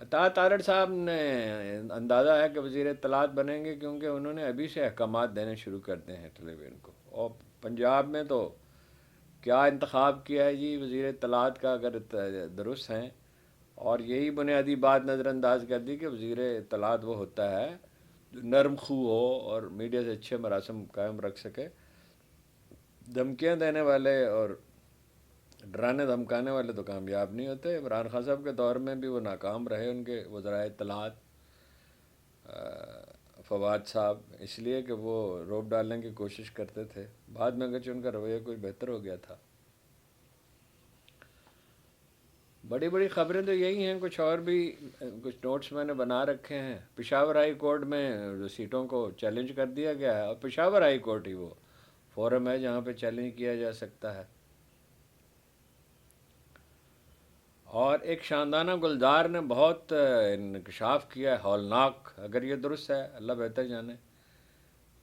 عطا تارڑ صاحب نے اندازہ ہے کہ وزیر اطلاعات بنیں گے، کیونکہ انہوں نے ابھی سے احکامات دینے شروع کر دے ہیں طالبین کو. اور پنجاب میں تو کیا انتخاب کیا ہے جی وزیر اطلاعات کا، اگر درست ہیں. اور یہی بنیادی بات نظر انداز کر دی کہ وزیر اطلاعات وہ ہوتا ہے جو نرم خو ہو اور میڈیا سے اچھے مراسم قائم رکھ سکے. دھمکیاں دینے والے اور ڈرانے دھمکانے والے تو کامیاب نہیں ہوتے. عمران خان صاحب کے دور میں بھی وہ ناکام رہے، ان کے وزرائے اطلاعات فواد صاحب، اس لیے کہ وہ روپ ڈالنے کی کوشش کرتے تھے. بعد میں اگرچہ ان کا رویہ کوئی بہتر ہو گیا تھا. بڑی بڑی خبریں تو یہی ہیں، کچھ اور بھی کچھ نوٹس میں نے بنا رکھے ہیں. پشاور ہائی کورٹ میں جو سیٹوں کو چیلنج کر دیا گیا ہے، اور پشاور ہائی کورٹ ہی وہ فورم ہے جہاں پہ چیلنج کیا جا سکتا ہے. اور ایک شاندانہ گلزار نے بہت انکشاف کیا ہے ہولناک، اگر یہ درست ہے اللہ بہتر جانے،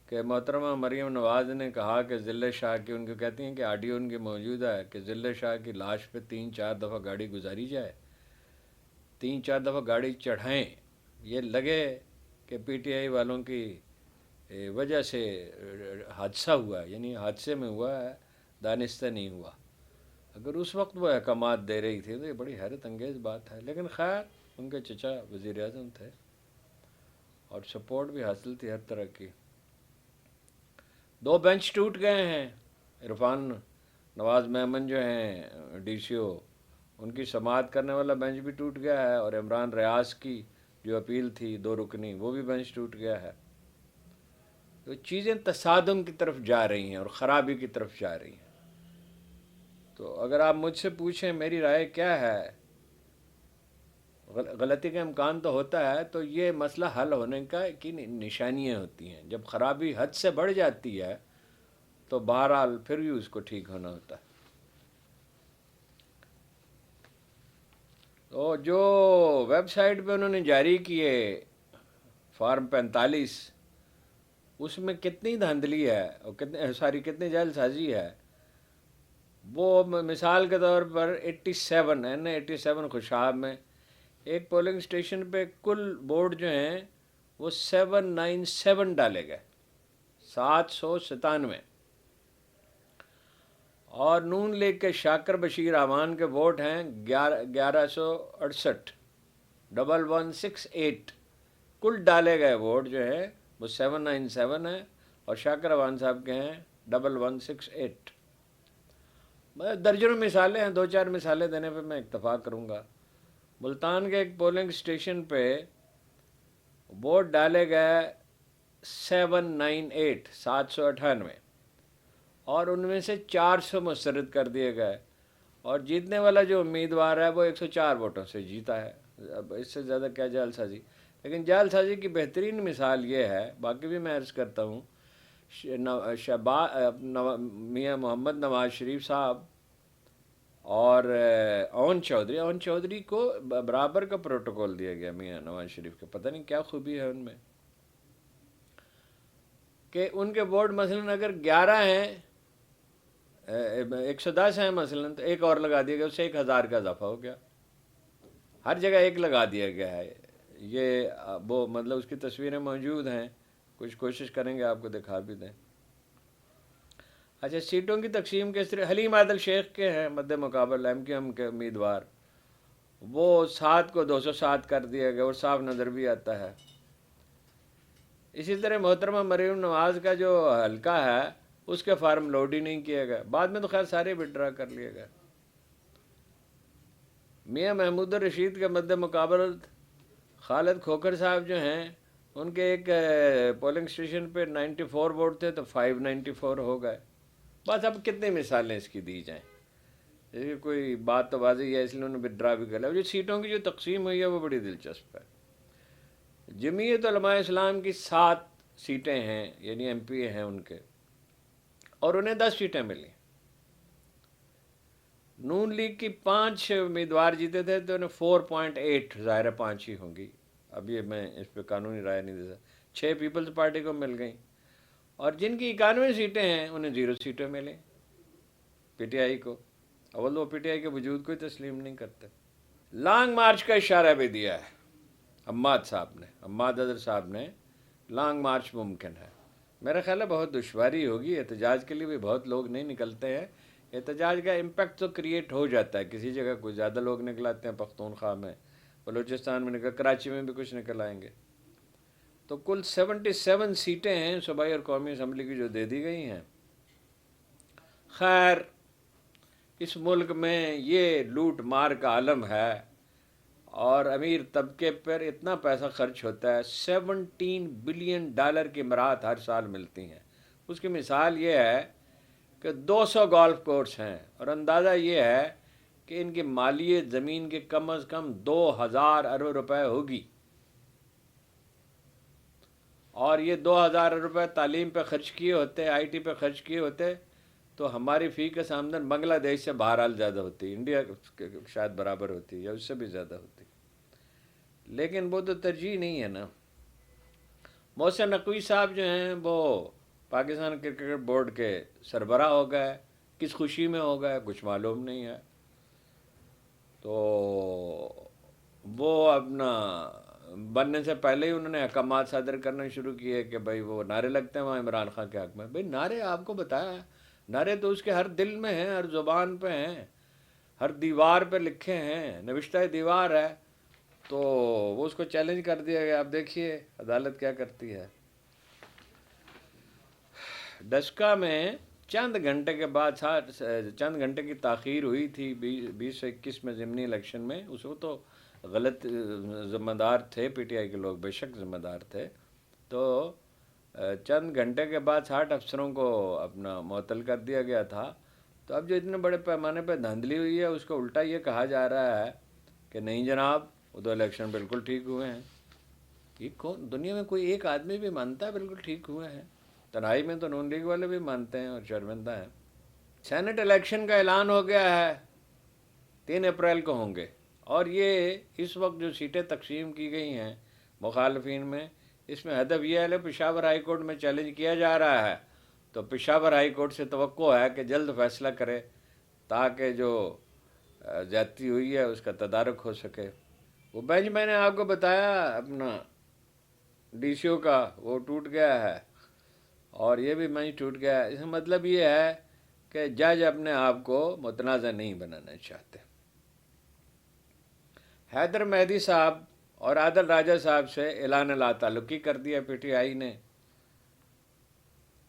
کہ محترمہ مریم نواز نے کہا کہ ضلع شاہ کی، ان کو کہتی ہیں کہ آڈیو ان کی موجود ہے کہ ضلع شاہ کی لاش پہ 3-4 دفعہ گاڑی گزاری جائے، 3-4 دفعہ گاڑی چڑھائیں. یہ لگے کہ پی ٹی آئی والوں کی وجہ سے حادثہ ہوا ہے، یعنی حادثے میں ہوا ہے، دانستہ نہیں ہوا. اگر اس وقت وہ احکامات دے رہی تھی تو یہ بڑی حیرت انگیز بات ہے. لیکن خیر، ان کے چچا وزیر اعظم تھے اور سپورٹ بھی حاصل تھی ہر طرح کی. 2 بینچ ٹوٹ گئے ہیں. عرفان نواز میمن جو ہیں ڈی سی او، ان کی سماعت کرنے والا بینچ بھی ٹوٹ گیا ہے، اور عمران ریاض کی جو اپیل تھی 2 رکنی، وہ بھی بینچ ٹوٹ گیا ہے. تو چیزیں تصادم کی طرف جا رہی ہیں اور خرابی کی طرف جا رہی ہیں. تو اگر آپ مجھ سے پوچھیں میری رائے کیا ہے، غلطی کا امکان تو ہوتا ہے، تو یہ مسئلہ حل ہونے کی نشانیاں ہوتی ہیں. جب خرابی حد سے بڑھ جاتی ہے تو بہرحال پھر بھی اس کو ٹھیک ہونا ہوتا ہے. تو جو ویب سائٹ پہ انہوں نے جاری کیے فارم 45، اس میں کتنی دھاندلی ہے اور کتنی جعل سازی ہے. وہ مثال کے طور پر 87 خوشاب میں ایک پولنگ اسٹیشن پہ کل ووٹ جو ہیں وہ 797 ڈالے گئے، 797. اور نون لیگ کے شاکر بشیر امان کے ووٹ ہیں 1168، 1168. کل ڈالے گئے ووٹ جو ہے وہ 797 ہے، اور شاکر امان صاحب کے ہیں 1168. درجنوں مثالیں ہیں، 2-4 مثالیں دینے پہ میں اکتفا کروں گا. ملتان کے ایک پولنگ اسٹیشن پہ ووٹ ڈالے گئے 798، اور ان میں سے 400 مسترد کر دیے گئے، اور جیتنے والا جو امیدوار ہے وہ 104 ووٹوں سے جیتا ہے. اب اس سے زیادہ کیا جعل سازی. لیکن جعل سازی کی بہترین مثال یہ ہے، باقی بھی میں عرض کرتا ہوں، میاں محمد نواز شریف صاحب اور اون چودھری کو برابر کا پروٹوکول دیا گیا میاں نواز شریف کے. پتہ نہیں کیا خوبی ہے ان میں کہ ان کے ووٹ مثلاً اگر 11 ہیں، 110 ہیں مثلاً، تو ایک اور لگا دیا گیا، اس سے 1000 کا اضافہ ہو گیا. ہر جگہ ایک لگا دیا گیا ہے. یہ وہ مطلب اس کی تصویریں موجود ہیں، کچھ کوشش کریں گے آپ کو دکھا بھی دیں. اچھا، سیٹوں کی تقسیم کس طرح؟ حلیم عادل شیخ کے ہیں مد مقابل ایم کیو ایم کے امیدوار، وہ 7 کو 207 کر دیا گیا، اور صاف نظر بھی آتا ہے. اسی طرح محترمہ مریم نواز کا جو حلقہ ہے اس کے فارم لوڈ ہی نہیں کیے گئے، بعد میں تو خیر سارے وڈرا کر لیے گئے. میاں محمود الرشید کے مد مقابل خالد کھوکھر صاحب جو ہیں، ان کے ایک پولنگ اسٹیشن پہ 94 ووٹ تھے تو 594 ہو گئے. بس اب کتنی مثالیں اس کی دی جائیں، یہ کوئی بات تو واضح ہے، اس لیے انہوں نے وڈرا بھی کر لیا. جو سیٹوں کی جو تقسیم ہوئی ہے وہ بڑی دلچسپ ہے. جمعیت علماء اسلام کی 7 سیٹیں ہیں، یعنی ایم پی اے ہیں ان کے، اور انہیں 10 سیٹیں ملی. نون لیگ کی 5 امیدوار جیتے تھے تو انہیں 4.8، ظاہر 5 ہی ہوں گی، اب یہ میں اس پہ قانونی رائے نہیں دے سکتا. 6 پیپلز پارٹی کو مل گئیں، اور جن کی 91 سیٹیں ہیں انہیں 0 سیٹیں ملیں پی ٹی آئی کو. اول وہ پی ٹی آئی کے وجود کو ہی تسلیم نہیں کرتے. لانگ مارچ کا اشارہ بھی دیا ہے حماد اظہر صاحب نے. لانگ مارچ ممکن ہے. میرا خیال ہے بہت دشواری ہوگی. احتجاج کے لیے بھی بہت لوگ نہیں نکلتے ہیں. احتجاج کا امپیکٹ تو کریٹ ہو جاتا ہے. کسی جگہ کچھ زیادہ لوگ نکل آتے ہیں، پختونخوا میں، بلوچستان میں نکل، کراچی میں بھی کچھ نکل آئیں گے. تو کل 77 سیٹیں ہیں صوبائی اور قومی اسمبلی کی جو دے دی گئی ہیں. خیر، اس ملک میں یہ لوٹ مار کا عالم ہے اور امیر طبقے پر اتنا پیسہ خرچ ہوتا ہے. $17 بلین کی امارات ہر سال ملتی ہیں. اس کی مثال یہ ہے کہ 200 گولف کورس ہیں، اور اندازہ یہ ہے کہ ان کی مالیت زمین کے کم از کم 2000 ارب روپے ہوگی. اور یہ 2000 روپے تعلیم پہ خرچ کیے ہوتے، آئی ٹی پہ خرچ کیے ہوتے، تو ہماری فی کا آمدن بنگلہ دیش سے بہرحال زیادہ ہوتی، انڈیا شاید برابر ہوتی یا اس سے بھی زیادہ ہوتی. لیکن وہ تو ترجیح نہیں ہے نا. محسن نقوی صاحب جو ہیں وہ پاکستان کرکٹ بورڈ کے سربراہ ہو گئے. کس خوشی میں ہو گئے کچھ معلوم نہیں ہے. تو وہ اپنا بننے سے پہلے ہی انہوں نے احکامات صادر کرنا شروع کیے کہ بھائی وہ نعرے لگتے ہیں وہاں عمران خان کے حق میں. بھائی نعرے آپ کو بتایا، نعرے تو اس کے ہر دل میں ہیں، ہر زبان پہ ہیں، ہر دیوار پہ لکھے ہیں، نوشتہ دیوار ہے. تو وہ اس کو چیلنج کر دیا گیا. اب دیکھیے عدالت کیا کرتی ہے. ڈسکا میں چند گھنٹے کے بعد چند گھنٹے کی تاخیر ہوئی تھی 2021 میں ضمنی الیکشن میں. اس کو تو غلط ذمہ دار تھے پی ٹی آئی کے لوگ، بے شک ذمہ دار تھے. تو چند گھنٹے کے بعد 60 افسروں کو اپنا معطل کر دیا گیا تھا. تو اب جو اتنے بڑے پیمانے پہ دھاندلی ہوئی ہے، اس کو الٹا یہ کہا جا رہا ہے کہ نہیں جناب، وہ تو الیکشن بالکل ٹھیک ہوئے ہیں. یہ کون دنیا میں کوئی ایک آدمی بھی مانتا ہے بالکل ٹھیک ہوئے ہیں؟ تنہائی میں تو نون لیگ والے بھی مانتے ہیں اور شرمندہ ہیں. سینٹ الیکشن کا اعلان ہو گیا ہے، 3 اپریل کو ہوں گے. اور یہ اس وقت جو سیٹیں تقسیم کی گئی ہیں مخالفین میں، اس میں ہدف یہ ہے پشاور ہائی کورٹ میں چیلنج کیا جا رہا ہے. تو پشاور ہائی کورٹ سے توقع ہے کہ جلد فیصلہ کرے تاکہ جو زیادتی ہوئی ہے اس کا تدارک ہو سکے. وہ بینچ میں نے آپ کو بتایا اپنا ڈی سی او کا، وہ ٹوٹ گیا ہے، اور یہ بھی بینچ ٹوٹ گیا ہے. اس کا مطلب یہ ہے کہ جج اپنے آپ کو متنازع نہیں بنانا چاہتے. حیدر مہدی صاحب اور عادل راجہ صاحب سے اعلان لا تعلقی کر دیا پی ٹی آئی نے.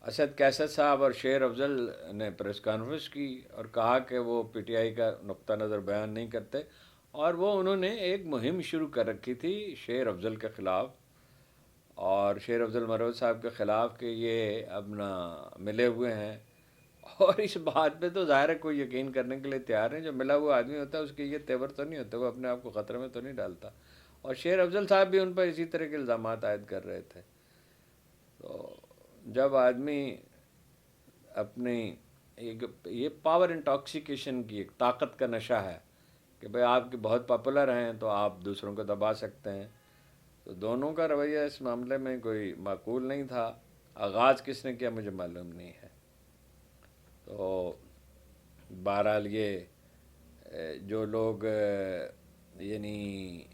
اسد کیسد صاحب اور شیر افضل نے پریس کانفرنس کی اور کہا کہ وہ پی ٹی آئی کا نقطہ نظر بیان نہیں کرتے. اور وہ انہوں نے ایک مہم شروع کر رکھی تھی شیر افضل کے خلاف اور شیر افضل مروت صاحب کے خلاف کہ یہ اپنا ملے ہوئے ہیں. اور اس بات پہ تو ظاہر ہے کوئی یقین کرنے کے لیے تیار ہے. جو ملا ہوا آدمی ہوتا ہے اس کے یہ تیور تو نہیں ہوتے، وہ اپنے آپ کو خطرے میں تو نہیں ڈالتا. اور شیر افضل صاحب بھی ان پر اسی طرح کے الزامات عائد کر رہے تھے. تو جب آدمی اپنی یہ پاور انٹاکسیکیشن کی ایک طاقت کا نشہ ہے کہ بھئی آپ کے بہت پاپولر ہیں تو آپ دوسروں کو دبا سکتے ہیں. تو دونوں کا رویہ اس معاملے میں کوئی معقول نہیں تھا. آغاز کس نے کیا مجھے معلوم نہیں ہے. تو بہرحال یہ جو لوگ یعنی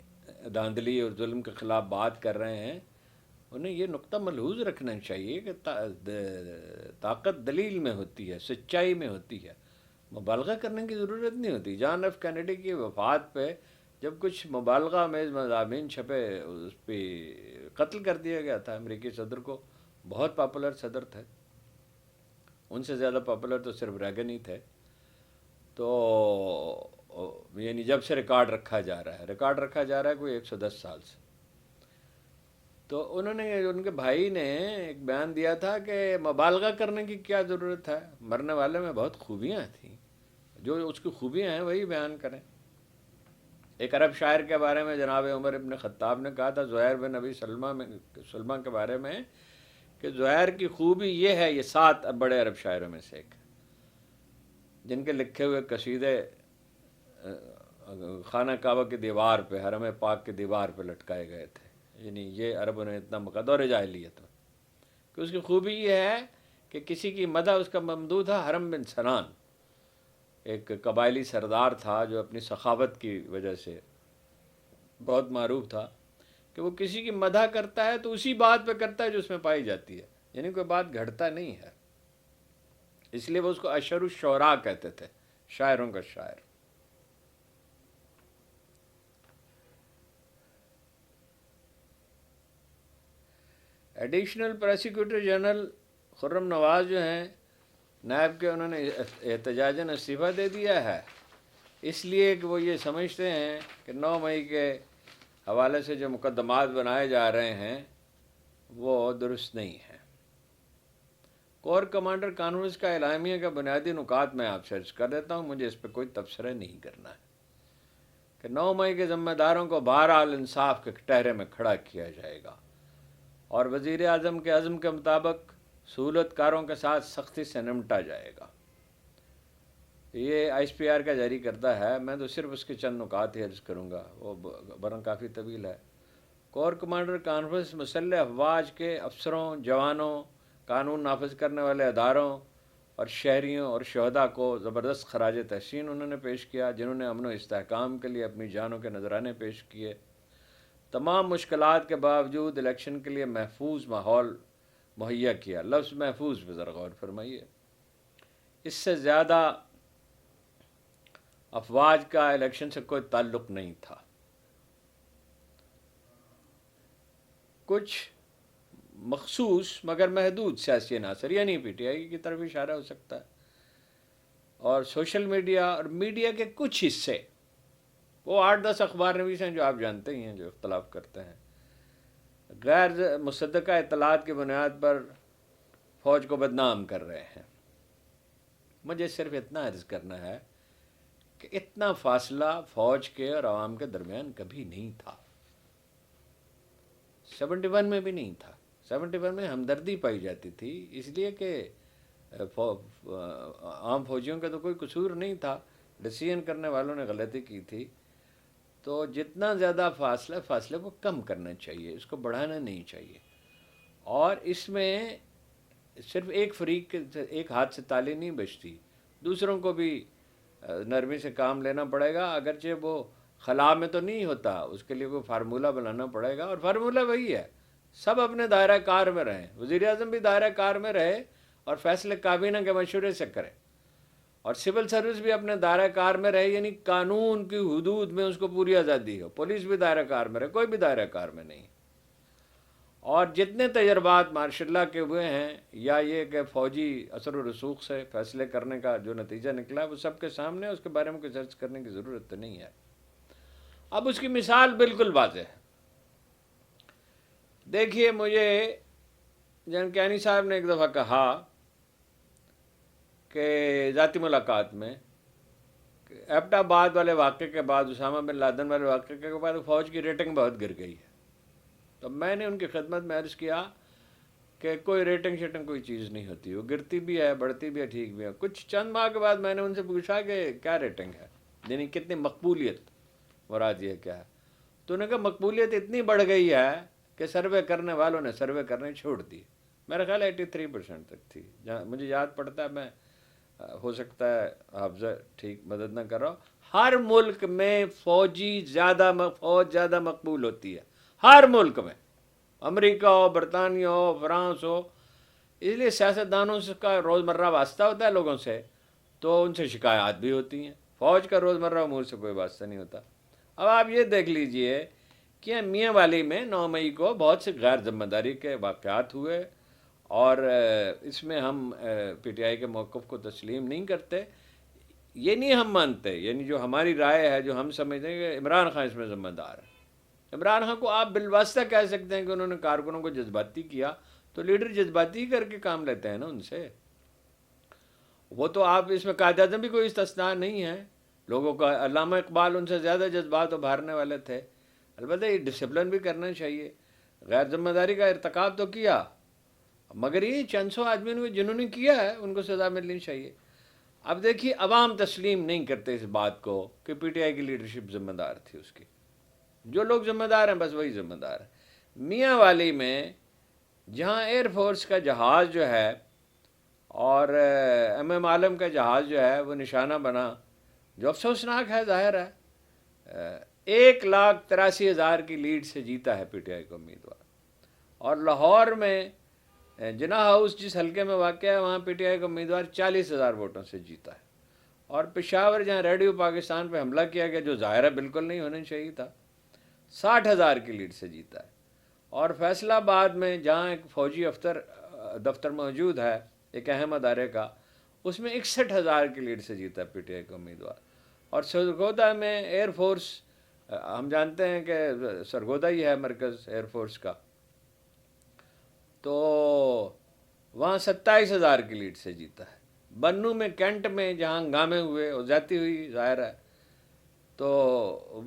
دھاندلی اور ظلم کے خلاف بات کر رہے ہیں انہیں یہ نقطہ ملحوظ رکھنا چاہیے کہ طاقت دلیل میں ہوتی ہے، سچائی میں ہوتی ہے. مبالغہ کرنے کی ضرورت نہیں ہوتی. جان ایف کینیڈی کی وفات پہ جب کچھ مبالغہ آمیز مضامین چھپے اس پہ قتل کر دیا گیا تھا امریکی صدر کو. بہت پاپولر صدر تھے، ان سے زیادہ پاپولر تو صرف ریگن ہی تھے. تو یعنی جب سے ریکارڈ رکھا جا رہا ہے کوئی 110 سال سے. تو انہوں نے ان کے بھائی نے ایک بیان دیا تھا کہ مبالغہ کرنے کی کیا ضرورت ہے، مرنے والے میں بہت خوبیاں تھیں، جو اس کی خوبیاں ہیں وہی بیان کریں. ایک عرب شاعر کے بارے میں جناب عمر ابن خطاب نے کہا تھا زہیر بن ابی سلمہ کے بارے میں کہ زہیر کی خوبی یہ ہے، یہ 7 بڑے عرب شاعروں میں سے ایک، جن کے لکھے ہوئے قصیدے خانہ کعبہ کی دیوار پہ، حرم پاک کی دیوار پہ لٹکائے گئے تھے. یعنی یہ عربوں نے اتنا مقدور جاہلیت میں کہ اس کی خوبی یہ ہے کہ کسی کی مدح اس کا ممدوح تھا. حرم بن سنان ایک قبائلی سردار تھا جو اپنی سخاوت کی وجہ سے بہت معروف تھا کہ وہ کسی کی مدح کرتا ہے تو اسی بات پہ کرتا ہے جو اس میں پائی جاتی ہے، یعنی کوئی بات گھڑتا نہیں ہے، اس لیے وہ اس کو اشر الشعراء کہتے تھے، شاعروں کا شاعر۔ ایڈیشنل پروسیکیوٹر جنرل خرم نواز جو ہیں نائب کے، انہوں نے احتجاجاً استعفیٰ دے دیا ہے، اس لیے کہ وہ یہ سمجھتے ہیں کہ 9 مئی کے حوالے سے جو مقدمات بنائے جا رہے ہیں وہ درست نہیں ہیں۔ کور کمانڈر کانفرنس کا اعلامیہ کا بنیادی نکات میں آپ سے عرض کر دیتا ہوں، مجھے اس پہ کوئی تبصرہ نہیں کرنا ہے کہ 9 مئی کے ذمہ داروں کو بہرحال انصاف کے کٹہرے میں کھڑا کیا جائے گا اور وزیر اعظم کے عزم کے مطابق سہولت کاروں کے ساتھ سختی سے نمٹا جائے گا۔ یہ ایس پی آر کا جاری کردہ ہے، میں تو صرف اس کے چند نکات ہی عرض کروں گا، وہ برن کافی طویل ہے۔ کور کمانڈر کانفرنس مسلح افواج کے افسروں، جوانوں، قانون نافذ کرنے والے اداروں اور شہریوں اور شہداء کو زبردست خراج تحسین انہوں نے پیش کیا، جنہوں نے امن و استحکام کے لیے اپنی جانوں کے نذرانے پیش کیے، تمام مشکلات کے باوجود الیکشن کے لیے محفوظ ماحول مہیا کیا۔ لفظ محفوظ پہ ذرا غور فرمائیے، اس سے زیادہ افواج کا الیکشن سے کوئی تعلق نہیں تھا۔ کچھ مخصوص مگر محدود سیاسی عناصر، یعنی پی ٹی آئی کی طرف اشارہ ہو سکتا ہے، اور سوشل میڈیا اور میڈیا کے کچھ حصے، وہ 8-10 اخبار نویس ہیں جو آپ جانتے ہی ہیں جو اختلاف کرتے ہیں، غیر مصدقہ اطلاعات کی بنیاد پر فوج کو بدنام کر رہے ہیں۔ مجھے صرف اتنا عرض کرنا ہے کہ اتنا فاصلہ فوج کے اور عوام کے درمیان کبھی نہیں تھا، 71 میں بھی نہیں تھا۔ 71 میں ہمدردی پائی جاتی تھی، اس لیے کہ عام فوجیوں کا تو کوئی قصور نہیں تھا، ڈسیزن کرنے والوں نے غلطی کی تھی۔ تو جتنا زیادہ فاصلے کو کم کرنا چاہیے، اس کو بڑھانا نہیں چاہیے، اور اس میں صرف ایک فریق کے ایک ہاتھ سے تالی نہیں بجتی، دوسروں کو بھی نرمی سے کام لینا پڑے گا، اگرچہ وہ خلا میں تو نہیں ہوتا، اس کے لیے کوئی فارمولہ بنانا پڑے گا، اور فارمولہ وہی ہے، سب اپنے دائرہ کار میں رہیں، وزیر اعظم بھی دائرہ کار میں رہے اور فیصلے کابینہ کے مشورے سے کرے، اور سول سروس بھی اپنے دائرہ کار میں رہے، یعنی قانون کی حدود میں اس کو پوری آزادی ہو، پولیس بھی دائرہ کار میں رہے، کوئی بھی دائرہ کار میں نہیں۔ اور جتنے تجربات مارشاء اللہ کے ہوئے ہیں، یا یہ کہ فوجی اثر و رسوخ سے فیصلے کرنے کا جو نتیجہ نکلا ہے وہ سب کے سامنے، اس کے بارے میں کوئی سرچ کرنے کی ضرورت تو نہیں ہے۔ اب اس کی مثال بالکل واضح ہے۔ دیکھیے، مجھے جنرل کیانی صاحب نے ایک دفعہ کہا کہ ذاتی ملاقات میں کہ ایبٹ آباد والے واقعے کے بعد، اسامہ بن لادن والے واقعے کے بعد فوج کی ریٹنگ بہت گر گئی ہے۔ تو میں نے ان کی خدمت میں عرض کیا کہ کوئی ریٹنگ شیٹنگ کوئی چیز نہیں ہوتی، وہ گرتی بھی ہے، بڑھتی بھی ہے، ٹھیک بھی ہے۔ کچھ چند ماہ کے بعد میں نے ان سے پوچھا کہ کیا ریٹنگ ہے، یعنی کتنی مقبولیت، مراد یہ کیا ہے؟ تو انہوں نے کہا مقبولیت اتنی بڑھ گئی ہے کہ سروے کرنے والوں نے سروے کرنے چھوڑ دی۔ میرا خیال 83% تک تھی، مجھے یاد پڑتا ہے، میں ہو سکتا ہے حافظہ ٹھیک مدد نہ کر رہا ہوں۔ ہر ملک میں فوج زیادہ مقبول ہوتی ہے، ہر ملک میں، امریکہ ہو، برطانیہ ہو، فرانس ہو، اس لیے سیاستدانوں سے کا روزمرہ واسطہ ہوتا ہے لوگوں سے، تو ان سے شکایات بھی ہوتی ہیں، فوج کا روزمرہ امور سے کوئی واسطہ نہیں ہوتا۔ اب آپ یہ دیکھ لیجئے کہ میاں والی میں 9 مئی کو بہت سے غیر ذمہ داری کے واقعات ہوئے، اور اس میں ہم پی ٹی آئی کے موقف کو تسلیم نہیں کرتے، یہ نہیں ہم مانتے، یعنی جو ہماری رائے ہے، جو ہم سمجھتے ہیں کہ عمران خان اس میں ذمہ دار ہے۔ عمران خان کو آپ بالواسطہ کہہ سکتے ہیں کہ انہوں نے کارکنوں کو جذباتی کیا، تو لیڈر جذباتی کر کے کام لیتے ہیں نا ان سے، وہ تو آپ اس میں قائد اعظم بھی کوئی استثناء نہیں ہے، لوگوں کا علامہ اقبال ان سے زیادہ جذبات ابھارنے والے تھے۔ البتہ یہ ڈسپلن بھی کرنا چاہیے، غیر ذمہ داری کا ارتکاب تو کیا، مگر یہ چند سو آدمی نے جنہوں نے کیا ہے ان کو سزا ملنی چاہیے۔ اب دیکھیے، عوام تسلیم نہیں کرتے اس بات کو کہ پی ٹی آئی کی لیڈرشپ ذمہ دار تھی، اس کی جو لوگ ذمہ دار ہیں بس وہی ذمہ دار ہیں۔ میاں والی میں جہاں ایئر فورس کا جہاز جو ہے اور ایم عالم کا جہاز جو ہے وہ نشانہ بنا، جو افسوسناک ہے، ظاہر ہے، 1,83,000 کی لیڈ سے جیتا ہے پی ٹی آئی کا امیدوار. اور لاہور میں جناح ہاؤس جس حلقے میں واقع ہے وہاں پی ٹی آئی کا امیدوار 40,000 ووٹوں سے جیتا ہے. اور پشاور جہاں ریڈیو پاکستان پہ حملہ کیا گیا جو ظاہرہ بالکل نہیں ہونا چاہیے تھا 60,000 کی لیڈ سے جیتا ہے. اور فیصل آباد میں جہاں ایک فوجی دفتر موجود ہے ایک اہم ادارے کا اس میں 61,000 کی لیڈ سے جیتا ہے پی ٹی آئی کا امیدوار. اور سرگودا میں ایئر فورس ہم جانتے ہیں کہ سرگودا ہی ہے مرکز ایئر فورس کا تو وہاں 27,000 کی لیڈ سے جیتا ہے. بنو میں کینٹ میں جہاں ہنگامے ہوئے اور زیادتی ہوئی ظاہر ہے تو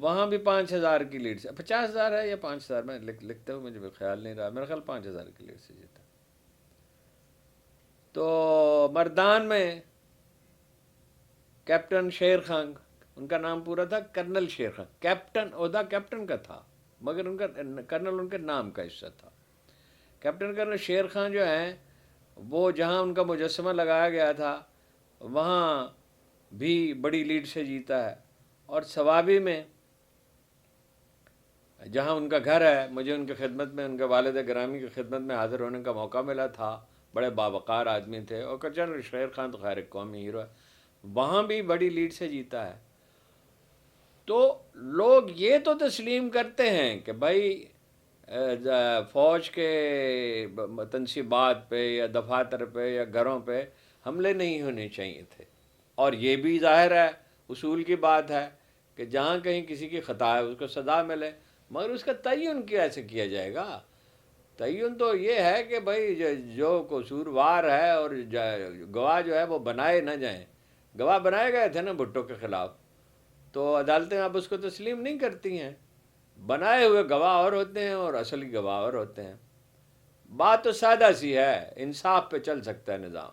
وہاں بھی 5,000 کی لیڈ سے 50,000 ہے یا 5,000 میں لکھتے ہوئے مجھے خیال نہیں رہا میرا خیال 5,000 کی لیڈ سے جیتا. تو مردان میں کیپٹن شیر خان ان کا نام پورا تھا کرنل شیر خان کیپٹن عہدہ کیپٹن کا تھا مگر ان کا کرنل ان کے نام کا حصہ تھا. کیپٹن کرنل شیر خان جو ہیں وہ جہاں ان کا مجسمہ لگایا گیا تھا وہاں بھی بڑی لیڈ سے جیتا ہے. اور ثوابی میں جہاں ان کا گھر ہے مجھے ان کی خدمت میں ان کے والد گرامی کی خدمت میں حاضر ہونے کا موقع ملا تھا. بڑے باوقار آدمی تھے اور جنرل شیر خان تو خیر ایک قومی ہیرو ہے وہاں بھی بڑی لیڈ سے جیتا ہے. تو لوگ یہ تو تسلیم کرتے ہیں کہ بھائی فوج کے تنصیبات پہ یا دفاتر پہ یا گھروں پہ حملے نہیں ہونے چاہیے تھے. اور یہ بھی ظاہر ہے اصول کی بات ہے کہ جہاں کہیں کسی کی خطا ہے اس کو سزا ملے مگر اس کا تعین کیسے کیا جائے گا. تعین تو یہ ہے کہ بھائی جو قصوروار ہے اور گواہ جو ہے وہ بنائے نہ جائیں. گواہ بنائے گئے تھے نا بھٹو کے خلاف تو عدالتیں اب اس کو تسلیم نہیں کرتی ہیں. بنائے ہوئے گواہ اور ہوتے ہیں اور اصلی گواہ اور ہوتے ہیں. بات تو سادہ سی ہے انصاف پہ چل سکتا ہے نظام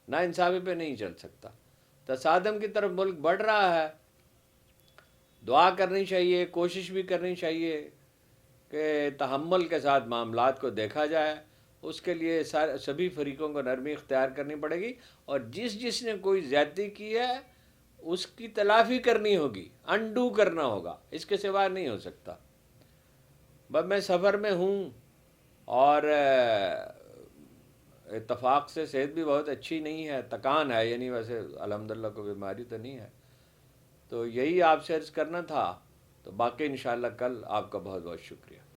نا انصافی پہ نہیں چل سکتا. تصادم کی طرف ملک بڑھ رہا ہے. دعا کرنی چاہیے کوشش بھی کرنی چاہیے کہ تحمل کے ساتھ معاملات کو دیکھا جائے. اس کے لیے سبھی فریقوں کو نرمی اختیار کرنی پڑے گی اور جس نے کوئی زیادتی کی ہے اس کی تلافی کرنی ہوگی انڈو کرنا ہوگا اس کے سوا نہیں ہو سکتا. بس میں سفر میں ہوں اور اتفاق سے صحت بھی بہت اچھی نہیں ہے تکان ہے یعنی ویسے الحمدللہ کوئی بیماری تو نہیں ہے تو یہی آپ سے عرض کرنا تھا. تو باقی انشاءاللہ کل آپ کا بہت بہت شکریہ.